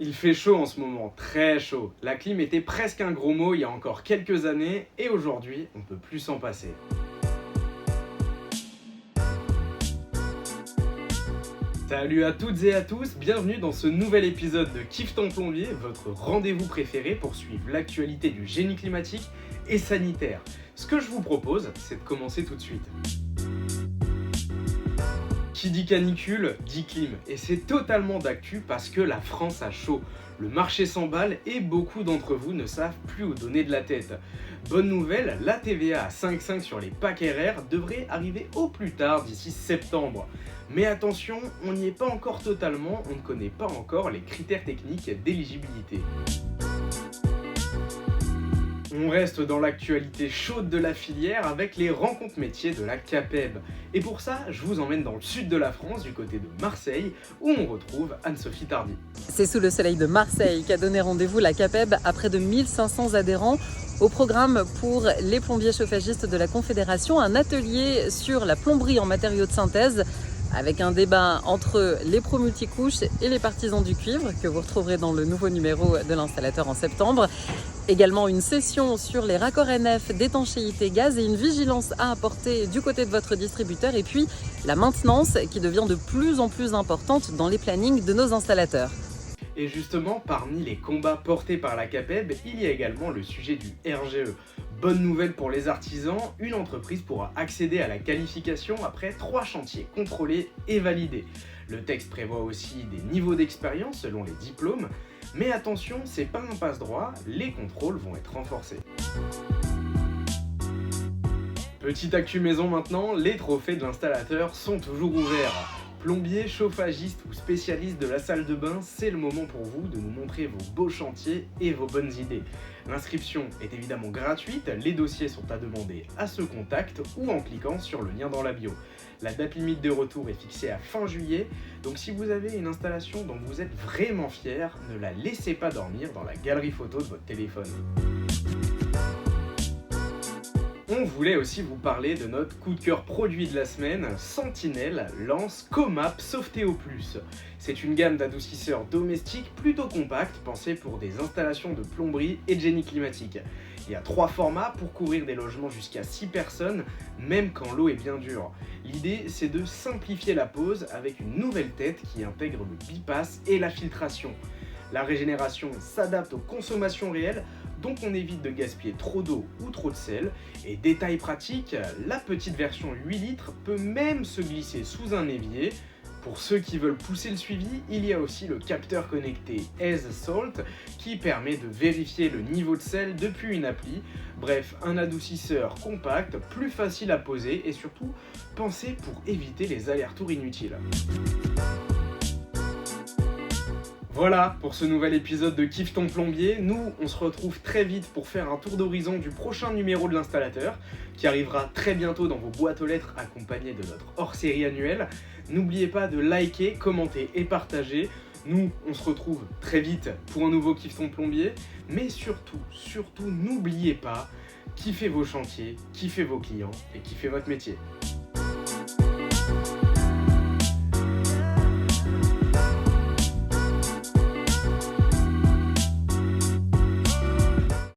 Il fait chaud en ce moment, très chaud. La clim était presque un gros mot il y a encore quelques années et aujourd'hui, on peut plus s'en passer. Salut à toutes et à tous, bienvenue dans ce nouvel épisode de Kiffe ton plombier, votre rendez-vous préféré pour suivre l'actualité du génie climatique et sanitaire. Ce que je vous propose, c'est de commencer tout de suite. Qui dit canicule, dit clim, et c'est totalement d'actu parce que la France a chaud. Le marché s'emballe et beaucoup d'entre vous ne savent plus où donner de la tête. Bonne nouvelle, la TVA à 5,5 sur les packs RR devrait arriver au plus tard d'ici septembre. Mais attention, on n'y est pas encore totalement, on ne connaît pas encore les critères techniques d'éligibilité. On reste dans l'actualité chaude de la filière avec les rencontres métiers de la CAPEB. Et pour ça, je vous emmène dans le sud de la France, du côté de Marseille, où on retrouve Anne-Sophie Tardy. C'est sous le soleil de Marseille qu'a donné rendez-vous la CAPEB à près de 1500 adhérents. Au programme pour les plombiers chauffagistes de la Confédération, un atelier sur la plomberie en matériaux de synthèse, avec un débat entre les pros multicouches et les partisans du cuivre, que vous retrouverez dans le nouveau numéro de l'installateur en septembre. Également une session sur les raccords NF d'étanchéité gaz et une vigilance à apporter du côté de votre distributeur. Et puis la maintenance qui devient de plus en plus importante dans les plannings de nos installateurs. Et justement, parmi les combats portés par la CAPEB, il y a également le sujet du RGE. Bonne nouvelle pour les artisans, une entreprise pourra accéder à la qualification après 3 chantiers contrôlés et validés. Le texte prévoit aussi des niveaux d'expérience selon les diplômes, mais attention, c'est pas un passe-droit, les contrôles vont être renforcés. Petite actu maison maintenant, les trophées de l'installateur sont toujours ouverts. Plombier, chauffagiste ou spécialiste de la salle de bain, c'est le moment pour vous de nous montrer vos beaux chantiers et vos bonnes idées. L'inscription est évidemment gratuite, les dossiers sont à demander à ce contact ou en cliquant sur le lien dans la bio. La date limite de retour est fixée à fin juillet, donc si vous avez une installation dont vous êtes vraiment fier, ne la laissez pas dormir dans la galerie photo de votre téléphone. On voulait aussi vous parler de notre coup de cœur produit de la semaine, Sentinel lance Comap Softéo Plus. C'est une gamme d'adoucisseurs domestiques plutôt compacte, pensée pour des installations de plomberie et de génie climatique. Il y a 3 formats pour couvrir des logements jusqu'à 6 personnes, même quand l'eau est bien dure. L'idée, c'est de simplifier la pose avec une nouvelle tête qui intègre le bypass et la filtration. La régénération s'adapte aux consommations réelles, donc on évite de gaspiller trop d'eau ou trop de sel. Et détail pratique, la petite version 8 litres peut même se glisser sous un évier. Pour ceux qui veulent pousser le suivi, il y a aussi le capteur connecté Aze Salt qui permet de vérifier le niveau de sel depuis une appli. Bref, un adoucisseur compact, plus facile à poser et surtout pensé pour éviter les allers-retours inutiles. Voilà pour ce nouvel épisode de Kiffe ton plombier. Nous, on se retrouve très vite pour faire un tour d'horizon du prochain numéro de l'installateur qui arrivera très bientôt dans vos boîtes aux lettres accompagné de notre hors-série annuelle. N'oubliez pas de liker, commenter et partager. Nous, on se retrouve très vite pour un nouveau Kiffe ton plombier. Mais surtout, n'oubliez pas, kiffez vos chantiers, kiffez vos clients et kiffez votre métier.